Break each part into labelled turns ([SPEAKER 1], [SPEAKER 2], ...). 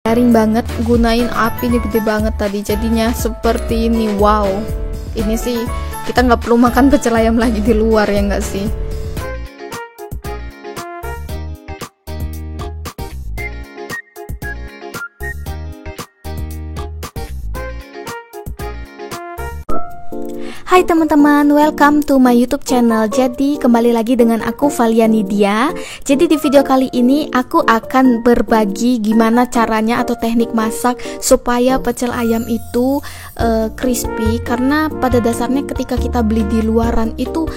[SPEAKER 1] garing banget, gunain api ini gede banget tadi, jadinya seperti ini. Wow, ini sih kita nggak perlu makan pecel ayam lagi di luar, ya nggak sih? Hai teman-teman, welcome to my YouTube channel. Jadi kembali lagi dengan aku Valia Nidia. Jadi di video kali ini aku akan berbagi gimana caranya atau teknik masak supaya pecel ayam itu crispy. Karena pada dasarnya ketika kita beli di luaran itu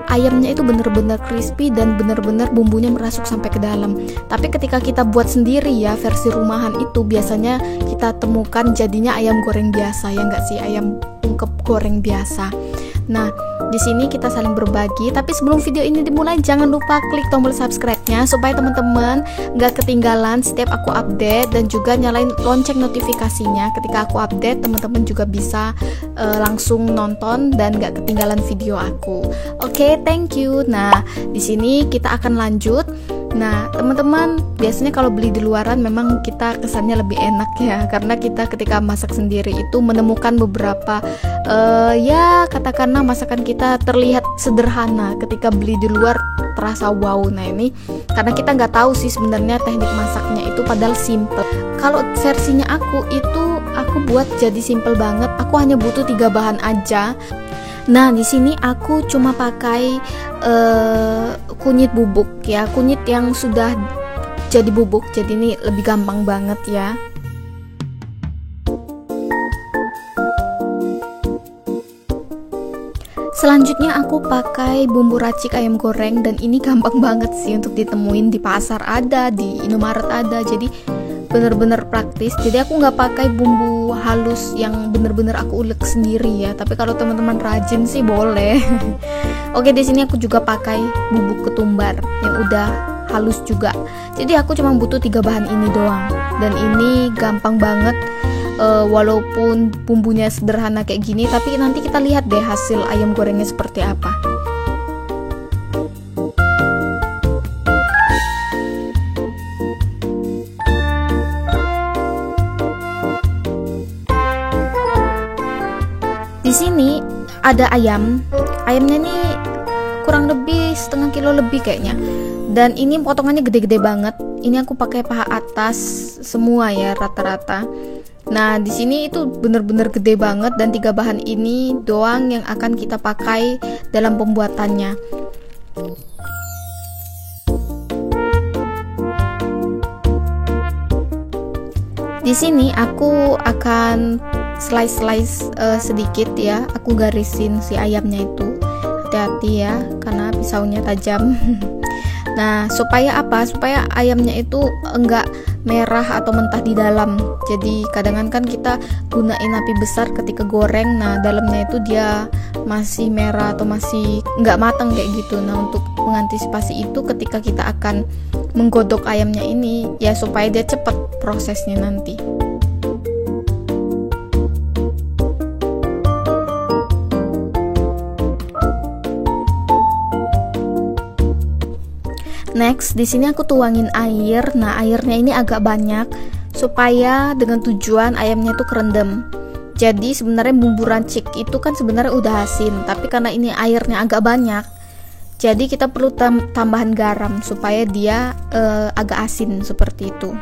[SPEAKER 1] ayamnya itu bener-bener crispy dan bener-bener bumbunya merasuk sampai ke dalam. Tapi ketika kita buat sendiri ya, versi rumahan itu biasanya kita temukan jadinya ayam goreng biasa, ya nggak sih, ayam ungkep goreng biasa. Nah, di sini kita saling berbagi. Tapi sebelum video ini dimulai, jangan lupa klik tombol subscribe-nya supaya teman-teman nggak ketinggalan setiap aku update, dan juga nyalain lonceng notifikasinya. Ketika aku update, teman-teman juga bisa langsung nonton dan nggak ketinggalan video aku. Oke, thank you. Nah, di sini kita akan lanjut. Nah, teman-teman, biasanya kalau beli di luaran memang kita kesannya lebih enak ya, karena kita ketika masak sendiri itu menemukan beberapa ya katakanlah masakan kita terlihat sederhana, ketika beli di luar terasa wow. Nah, ini karena kita nggak tahu sih sebenarnya teknik masaknya itu, padahal simple. Kalau versinya aku itu aku buat jadi simple banget. Aku hanya butuh 3 bahan aja. Nah, di sini aku cuma pakai kunyit bubuk ya, kunyit yang sudah jadi bubuk. Jadi ini lebih gampang banget ya. Selanjutnya aku pakai bumbu racik ayam goreng, dan ini gampang banget sih untuk ditemuin di pasar ada, di Indomaret ada. Jadi bener-bener praktis. Jadi aku nggak pakai bumbu halus yang bener-bener aku ulek sendiri ya. Tapi kalau teman-teman rajin sih boleh. Oke, di sini aku juga pakai bubuk ketumbar yang udah halus juga. Jadi aku cuma butuh 3 bahan ini doang. Dan ini gampang banget. Walaupun bumbunya sederhana kayak gini, tapi nanti kita lihat deh hasil ayam gorengnya seperti apa. Di sini ada ayamnya nih kurang lebih setengah kilo lebih kayaknya, dan ini potongannya gede-gede banget. Ini aku pakai paha atas semua ya, rata-rata. Nah, di sini itu bener-bener gede banget, dan 3 bahan ini doang yang akan kita pakai dalam pembuatannya. Di sini aku akan slice sedikit ya, aku garisin si ayamnya itu. Hati-hati ya, karena pisaunya tajam. Nah, supaya apa? Supaya ayamnya itu enggak merah atau mentah di dalam. Jadi kadang kan kita gunain api besar ketika goreng, nah dalamnya itu dia masih merah atau masih enggak matang kayak gitu. Nah, untuk mengantisipasi itu ketika kita akan menggodok ayamnya ini ya, supaya dia cepet prosesnya nanti. Next, di sini aku tuangin air. Nah, airnya ini agak banyak supaya dengan tujuan ayamnya itu kerendam. Jadi sebenarnya bumbu racik itu kan sebenarnya udah asin, tapi karena ini airnya agak banyak, jadi kita perlu tambahan garam supaya dia agak asin seperti itu.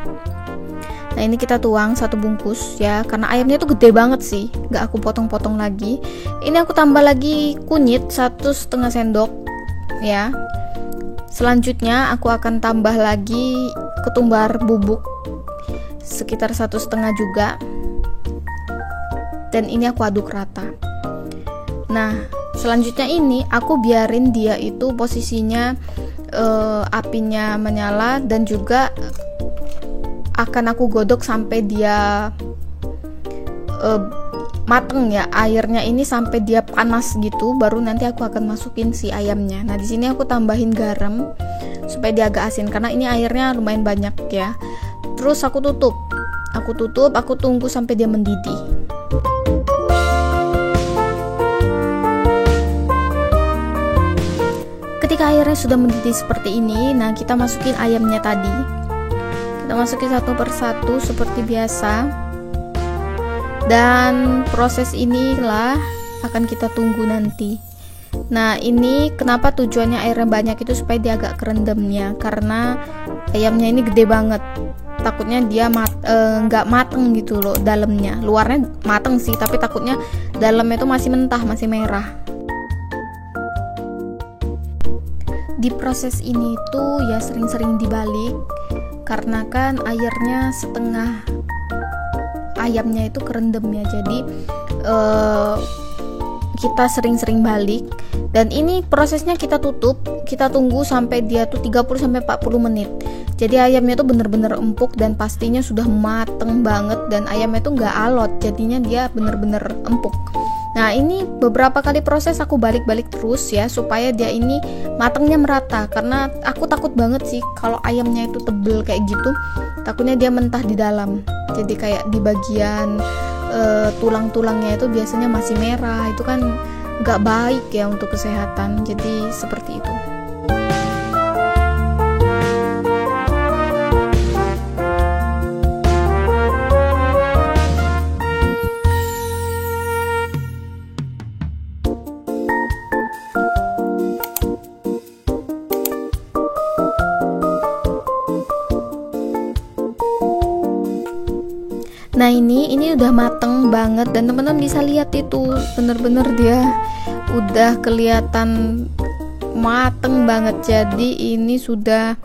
[SPEAKER 1] Nah, ini kita tuang 1 bungkus ya, karena ayamnya itu gede banget sih, nggak aku potong-potong lagi. Ini aku tambah lagi kunyit 1,5 sendok ya. Selanjutnya aku akan tambah lagi ketumbar bubuk sekitar 1,5 juga, dan ini aku aduk rata. Nah, selanjutnya ini aku biarin dia itu posisinya apinya menyala, dan juga akan aku godok sampai dia mateng ya, airnya ini sampai dia panas gitu, baru nanti aku akan masukin si ayamnya. Nah, di sini aku tambahin garam supaya dia agak asin, karena ini airnya lumayan banyak ya. Terus aku tutup, aku tunggu sampai dia mendidih. Ketika airnya sudah mendidih seperti ini, nah kita masukin ayamnya tadi. Kita masukin satu persatu seperti biasa. Dan proses inilah akan kita tunggu nanti. Nah, ini kenapa tujuannya airnya banyak itu supaya dia agak kerendamnya, karena ayamnya ini gede banget. Takutnya dia nggak mateng gitu loh dalamnya. Luarnya mateng sih, tapi takutnya dalamnya itu masih mentah, masih merah. Di proses ini tuh ya sering-sering dibalik, karena kan airnya setengah ayamnya itu kerendam ya, jadi kita sering-sering balik. Dan ini prosesnya kita tutup, kita tunggu sampai dia tuh 30-40 menit. Jadi ayamnya tuh bener-bener empuk dan pastinya sudah mateng banget, dan ayamnya tuh nggak alot, jadinya dia bener-bener empuk. Nah, ini beberapa kali proses aku balik-balik terus ya, supaya dia ini matengnya merata, karena aku takut banget sih kalau ayamnya itu tebel kayak gitu, takutnya dia mentah di dalam. Jadi kayak di bagian tulang-tulangnya itu biasanya masih merah, itu kan nggak baik ya untuk kesehatan. Jadi seperti itu. Nah, ini udah mateng banget, dan teman-teman bisa lihat itu bener-bener dia udah kelihatan mateng banget. Jadi ini sudah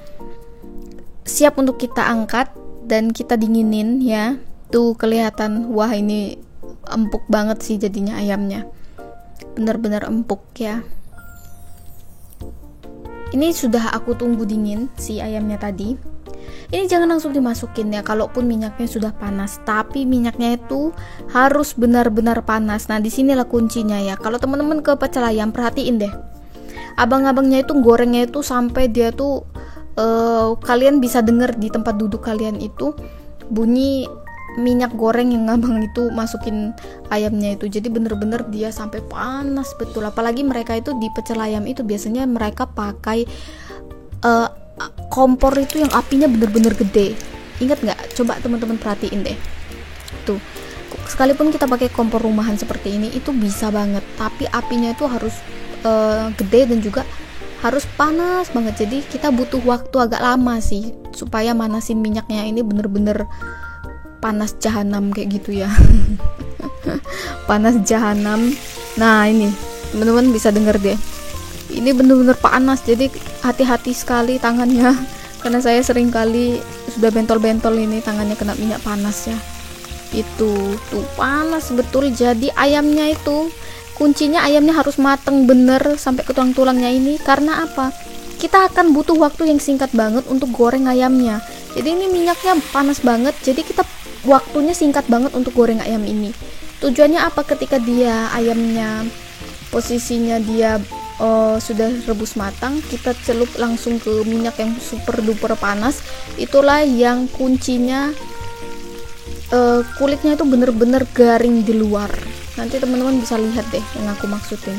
[SPEAKER 1] siap untuk kita angkat dan kita dinginin ya. Tuh kelihatan, wah ini empuk banget sih jadinya ayamnya, bener-bener empuk ya. Ini sudah aku tunggu dingin si ayamnya tadi. Ini jangan langsung dimasukin ya, kalaupun minyaknya sudah panas, tapi minyaknya itu harus benar-benar panas. Nah, disinilah kuncinya ya. Kalau teman-teman ke pecel ayam, perhatiin deh, abang-abangnya itu gorengnya itu sampai dia tuh kalian bisa denger di tempat duduk kalian itu bunyi minyak goreng yang abang itu masukin ayamnya itu. Jadi bener-bener dia sampai panas betul. Apalagi mereka itu di pecel ayam itu biasanya mereka pakai kompor itu yang apinya bener-bener gede. Ingat nggak? Coba teman-teman perhatiin deh. Tuh, sekalipun kita pakai kompor rumahan seperti ini, itu bisa banget. Tapi apinya itu harus gede dan juga harus panas banget. Jadi kita butuh waktu agak lama sih supaya manasin minyaknya ini bener-bener panas jahanam kayak gitu ya. Panas jahanam. Nah, ini teman-teman bisa denger deh. Ini bener-bener panas, jadi hati-hati sekali tangannya, karena saya sering kali sudah bentol-bentol ini tangannya kena minyak panas ya. Itu tuh panas betul. Jadi ayamnya itu kuncinya, ayamnya harus mateng bener sampai ke tulang-tulangnya ini. Karena apa? Kita akan butuh waktu yang singkat banget untuk goreng ayamnya. Jadi ini minyaknya panas banget, jadi kita waktunya singkat banget untuk goreng ayam ini. Tujuannya apa? Ketika dia ayamnya posisinya dia sudah rebus matang, kita celup langsung ke minyak yang super duper panas. Itulah yang kuncinya, kulitnya itu bener-bener garing di luar. Nanti teman-teman bisa lihat deh yang aku maksudin.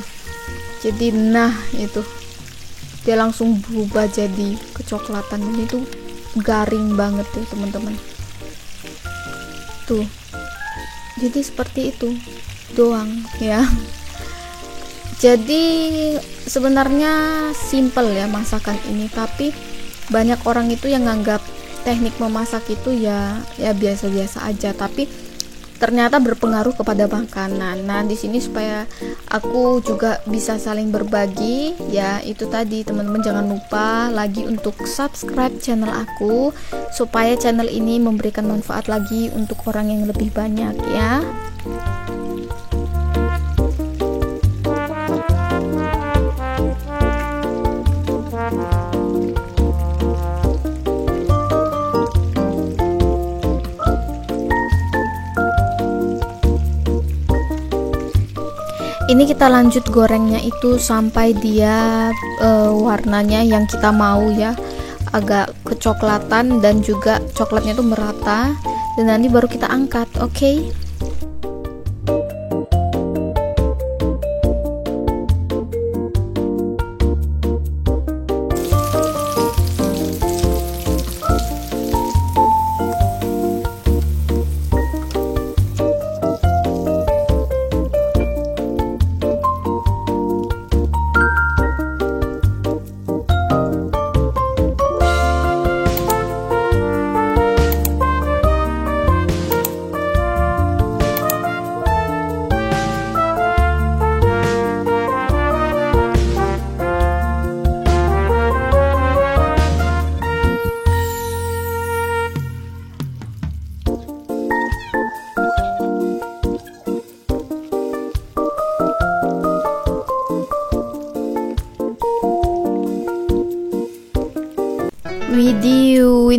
[SPEAKER 1] Jadi nah itu dia langsung berubah jadi kecoklatan, dan itu garing banget ya teman-teman. Tuh, jadi seperti itu doang ya. Jadi sebenarnya simple ya masakan ini, tapi banyak orang itu yang nganggap teknik memasak itu ya biasa-biasa aja, tapi ternyata berpengaruh kepada makanan. Nah, di sini supaya aku juga bisa saling berbagi ya, itu tadi teman-teman jangan lupa lagi untuk subscribe channel aku supaya channel ini memberikan manfaat lagi untuk orang yang lebih banyak ya. Ini kita lanjut gorengnya itu sampai dia warnanya yang kita mau ya, agak kecoklatan dan juga coklatnya itu merata, dan nanti baru kita angkat. Oke.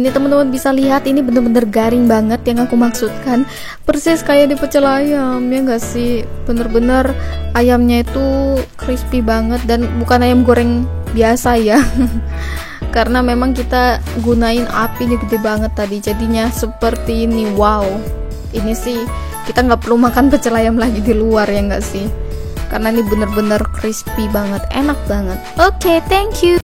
[SPEAKER 1] ini teman-teman bisa lihat, ini bener-bener garing banget yang aku maksudkan, persis kayak di pecel ayam ya nggak sih. Bener-bener ayamnya itu crispy banget dan bukan ayam goreng biasa ya. Karena memang kita gunain apinya gede banget tadi, jadinya seperti ini. Wow, ini sih kita nggak perlu makan pecel ayam lagi di luar ya nggak sih, karena ini bener-bener crispy banget, enak banget. Oke, thank you.